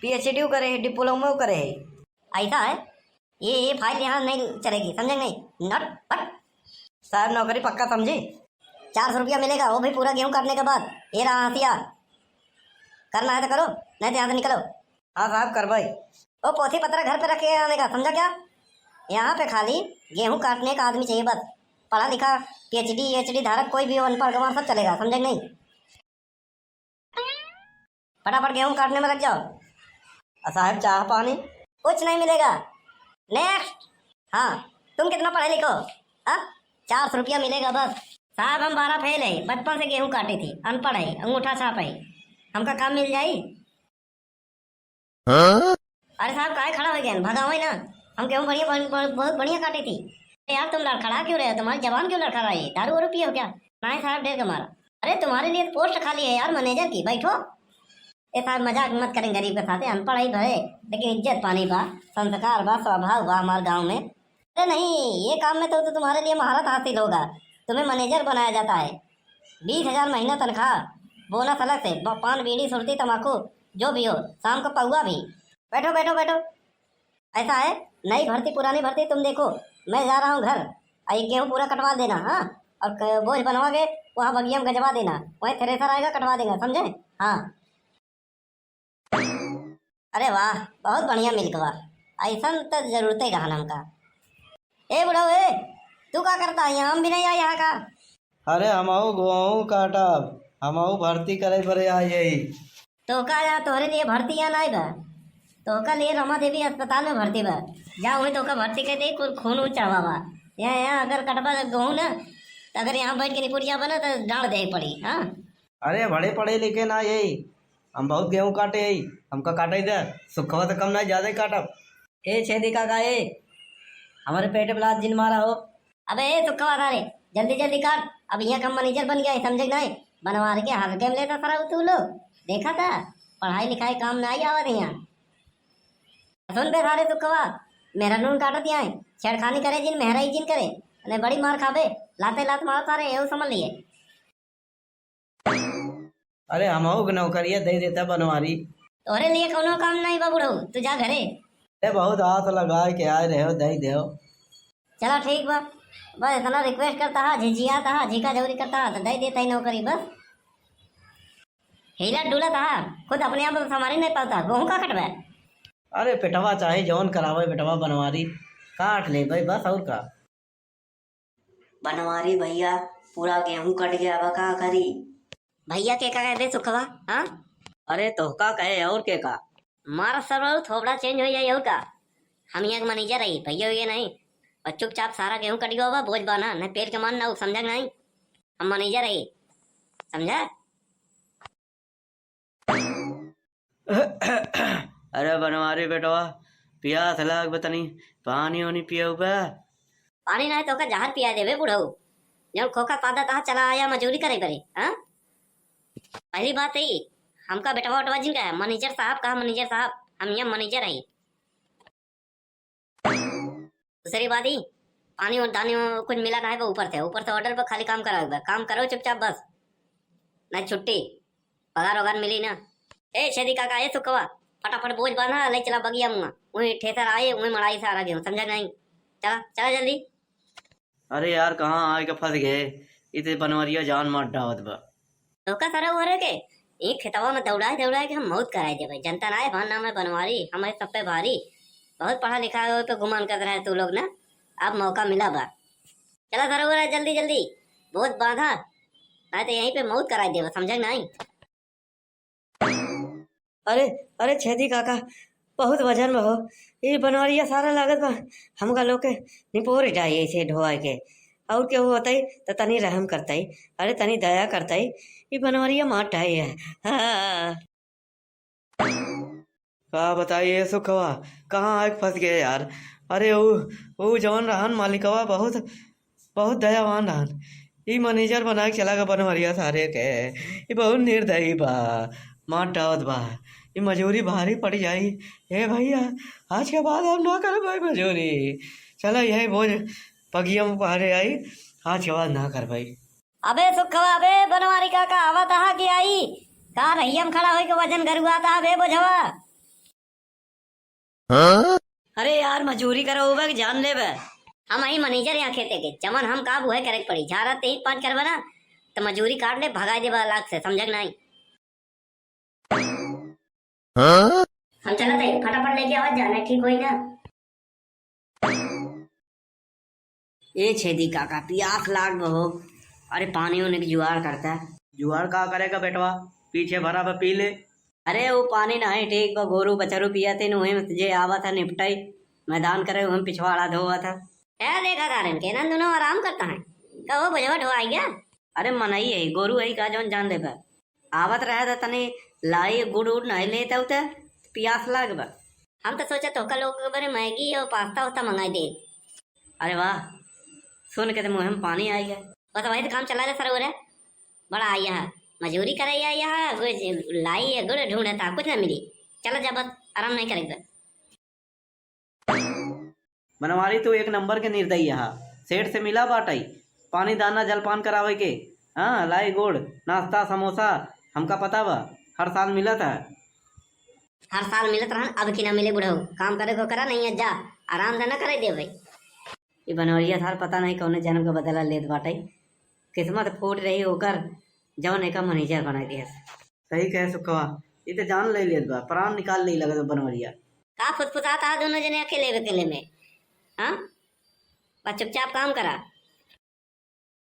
PhD करे है, diploma करे है। ऐसा है? ये फाइल यहाँ नहीं चलेगी, समझे नहीं? नट पट। साहब नौकरी पक्का समझे। 400 रुपया मिलेगा, वो भी पूरा गेहूं काटने के बाद। ये रहा हथियार, करना है तो करो, नहीं तो यहाँ से निकलो। हाँ साहब कर भाई। वो पोथी पत्र घर पे रखे आने का, समझा क्या? यहाँ पे खाली गेहूं काटने का आदमी चाहिए बस। पढ़ा लिखा PhD धारक कोई भी हो, अनपढ़ गंवार सब चलेगा, समझे नहीं? फटाफट गेहूं काटने में लग जाओ। साहब चाह पानी। कुछ नहीं मिलेगा। नेक्स्ट। हाँ, तुम कितना पढ़े लिखो? हाँ, 400 रुपया मिलेगा बस। साहब हम 12 फेल है, बचपन से गेहूं काटी थी, अनपढ़ है, अंगूठा छाप है, हमका काम मिल जाई? अरे साहब काहे खड़ा हो गए, भगा हुई ना। हम गेहूं बहुत बढ़िया काटी थी। यार तुम लड़खड़ा क्यों रहे हो? तुम्हारी जवान क्यों लड़खड़ा रही है? दारू वारू पियो क्या? नहीं साहब, डेढ़ हमारा। अरे तुम्हारे लिए पोस्ट खाली है यार, मैनेजर की, बैठो। ए साहब मजाक मत करें गरीब के साथ, अनपढ़ ही भरे लेकिन इज्जत पानी बा, संस्कार बा, स्वभाव बा हमारे गाँव में। अरे नहीं, ये काम में तो तुम्हारे लिए महारत हासिल होगा। तुम्हें मैनेजर बनाया जाता है। 20,000 महीना तनख्वाह, बोनस अलग से, पान बीड़ी सुरती तम्बाकू जो भी हो, शाम को पौवा भी। बैठो बैठो बैठो। ऐसा है, नई भर्ती पुरानी भर्ती तुम देखो। मैं जा रहा हूँ घर, ये गेहूँ पूरा कटवा देना। हाँ, और बोझ बनवा के वहाँ बगिया में गजवा देना, वहीं थ्रेसर आएगा कटवा देगा, समझे? हाँ। अरे वाह, बहुत बढ़िया मिल्कवा, ऐसा तो जरूरत ही रहा हमका। ए बुढ़ऊ ए, तू क्या करता है यहाँ? हम भी नहीं आए यहाँ का। अरे हमाऊ गेहूं काटब, हमाऊ भर्ती करे पड़े आ यही। तो का यहाँ तोहरे लिए भर्ती यहाँ नहीं बा? तो का लिए रमा देवी अस्पताल में भर्ती बा, जा वही तो का भर्ती कर दे, खून ऊँच चढ़ावा। यहाँ अगर कटवा गेहूँ ना, तो अगर यहाँ बैठ के रिपोर्टिया बना तो डाल दे पड़ी। हाँ, अरे बड़े पढ़े लिखे ना यही, हम बहुत गेहूं काटे यही, हमका काटे दे, सुखवा तो कम ना ज्यादा ही काटब। ए छेदी काका ए, हमारे पेट में लात जिन मारा हो। अबे ए सुखवा तारे, जल्दी जल्दी काट। अब यहाँ का मैनेजर बन गया है, समझे नहीं? बनवा के हल्के में लेता सारा तू लोग, देखा था? पढ़ाई लिखाई काम ना आई आवत यहाँ। सुन बे सारे सुखवा, मेरा नून काटत यहाँ छेड़खानी करे जिन मेहराई जिन करे, अरे बड़ी मार खाबे, लाते लात मारो सारे, एवं समझ लिए। अरे हमाऊ नौकरिया दे देता बनवारी। तोरे लिए कोनो काम नहीं बा बुढ़ऊ, तू जा घरे। अरे बहुत हाथ लगाए के आए रहे हो, दे दे। चलो ठीक बा, बस इतना रिक्वेस्ट करता है, झिझियाता है, झिका झौरी करता है तो दे देता ही नौकरी बस। हिला डुला था, खुद अपने आप संभाली नहीं पाता, गेहूं का कटवा। अरे पेटवा चाहे जौन करावे बेटवा बनवारी काट ले भाई बस, और का। बनवारी भैया पूरा गेहूं कट गया, अब का करी? भैया के का कहते सुखवा? हाँ, अरे तो का कहे और के का? मारा सर्वर थोड़ा चेंज हो जाए और का। हम यहाँ मैनेजर रही, भैया ये नहीं। और चुपचाप सारा गेहूं कट गया होगा, बोझ बाना न पेड़ के मान ना, समझा नहीं? हम मैनेजर रही, समझा? अरे बनवारी बेटवा, प्यास लाग बतनी, पानी वानी पियो बे। पानी ना है तो का जहर पिया देवे बुढ़ऊ, जब खोखा पादा तहा चला आया मजूरी करे करे। हाँ, पहली बात है हमका बेटवा उठवा जिनका है मैनेजर साहब, कहा मैनेजर साहब, हम यहाँ मैनेजर है। दूसरी बात ही, पानी और दाने कुछ मिला ना है वो ऊपर से ऑर्डर पर खाली काम करा, काम करो चुपचाप बस, ना छुट्टी, पगार वगार मिली ना। ए शेदी काका ए सुखवा, फटाफट बोझ बांधा ले चला बगिया मुँगा, वही ठेसर आए वही मड़ाई सारा गेहूं, समझा नहीं? चला चला जल्दी। अरे यार कहाँ आए के फंस गए, इतने बनवारिया जान मार डावत बा। धोखा सारा हुआ रे के एक खेतवा में दौड़ाए दौड़ाए के हम मौत कराए दे भाई। जनता ना है भान नाम है बनवारी, हमारे सब पे भारी, बहुत पढ़ा लिखा है पे गुमान कर रहे तू लोग ना। अब मौका मिला बा, चला सारा हुआ जल्दी जल्दी, बहुत बांधा नहीं तो यहीं पे मौत कराए दे, समझा नहीं? अरे अरे छेदी काका, बहुत वजन में हो, ये बनवारिया सारा लागत बा, हमका लोग के निपोर जाइए इसे ढोआ के, और केहू होतई तो तनी रहम करतई, अरे तनी दया करतई, ये बनवारिया मार ढाई है। हाँ। का बताइए सुखवा, कहाँ आए के फंस गए यार। अरे वो जवान रहन मालिकवा बहुत बहुत दयावान रहन, ये मैनेजर बना के चला गया बनवारिया सारे के, ये बहुत निर्दयी बा, मार डावत बा, ये मजूरी भारी पड़ जाई। हे भैया आज के बाद हम ना कर भाई मजूरी, चलो यही बोझ पगिया में पहाड़े आई, आज के बाद ना कर भाई। अबे सुखवा, अबे बनवारी काका आवा तहा की आई, कहा रही हम खड़ा होई के वजन गरुआ था बे बोझवा। अरे यार मजूरी करो होगा कि जान लेबे। हम आई मैनेजर यहाँ खेते के जमन हम काबू है करे पड़ी झारा 3-5 करवा ना तो मजूरी काट ले भगा दे लाख से समझ नहीं। हम चला थे फटाफट लेके आवाज जाना ठीक होई ना। ए छेदी काका प्यास लाग हो। अरे पानी होने की जुगाड़ करता है। जुआर का करेगा बेटवा, पीछे भरा बा पी ले। अरे वो पानी नहीं ठीक बा गोरू बचरू पिया थे वही तुझे आवा था निपटाई मैदान करे वही पिछवाड़ा धोआ था। है देखा कारण के ना दोनों आराम करता है कहो भजवा ढो आई गया। अरे मनई है गोरू है का जौन जान ले बा आवत रहे था तने लाई गुड़ उड़ नहीं लेता उते प्यास लाग बा। हम तो सोचा तो लोग बड़े मैगी और पास्ता उस्ता मंगाई दे। अरे वाह सुन के तो मुँह में पानी आई है। बस वही तो काम चला रहा सर बड़ा आई है मजूरी करे यहाँ लाई है गुड़ ढूंढे था कुछ ना मिली। चलो जा बस आराम नहीं करेगा। बनवारी तो एक नंबर के निर्दयी यहाँ सेठ से मिला बाटाई पानी दाना जलपान करावे के। हाँ लाई गोड़ नाश्ता समोसा हमका पता बा हर साल मिला था। हर साल मिलत रहन अब की ना मिले बुढ़ऊ काम करे को करा नहीं है जा आराम देना करे दे भाई। ये बनवरिया थार पता नहीं कौन जन्म का बदला लेत बाटाई किस्मत फूट रही होकर जौन एक मैनेजर बना दिया। सही कहे सुखवा ये तो जान ले लेत बा प्राण निकाल ले लगा बनवरिया। का फुसफुसाता दोनों जने अकेले अकेले में। हाँ बस चुपचाप काम करा।